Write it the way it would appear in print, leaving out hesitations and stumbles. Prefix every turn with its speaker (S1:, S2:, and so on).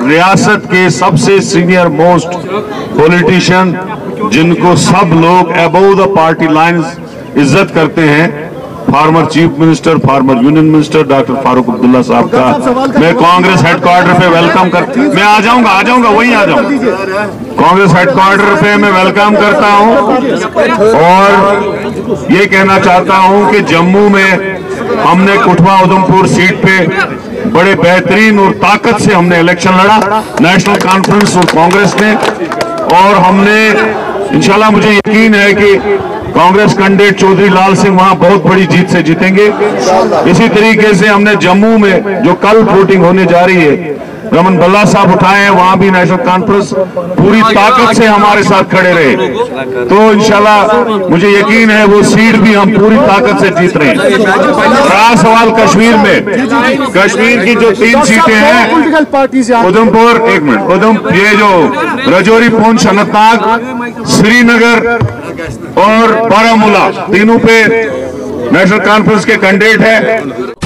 S1: रियासत के सबसे सीनियर मोस्ट पॉलिटिशियन जिनको सब लोग अबव द पार्टी लाइंस इज्जत करते हैं, farmer chief minister, farmer union minister doctor Farooq Abdullah साहब का मैं कांग्रेस हेडक्वार्टर पे वेलकम मैं आ जाऊंगा वहीं आ जाऊंगा। कांग्रेस हेडक्वार्टर पे मैं वेलकम करता हूं और ये कहना चाहता हूं कि जम्मू में हमने कुठवा उधमपुर सीट पे बड़े बेहतरीन और ताकत से हमने इलेक्शन लड़ा, नेशनल कॉन्फ्रेंस और कांग्रेस ने, और हमने इंशाल्लाह मुझे यकीन है कि कांग्रेस कैंडिडेट चौधरी लाल सिंह वहां बहुत बड़ी जीत से जीतेंगे। इसी तरीके से हमने जम्मू में जो कल वोटिंग होने जा रही है, रमन भल्ला साहब उठाए हैं, वहां भी नेशनल कॉन्फ्रेंस पूरी ताकत से हमारे साथ खड़े रहे, तो इंशाल्लाह मुझे यकीन है वो सीट भी हम पूरी ताकत से जीत रहे हैं। बड़ा सवाल कश्मीर में, कश्मीर की जो 3 सीटें हैं, उधमपुर, एक मिनट, ये जो रजौरी, पुंछ, अनंतनाग, श्रीनगर और बारामूला, तीनों पे नेशनल कॉन्फ्रेंस के कैंडिडेट है।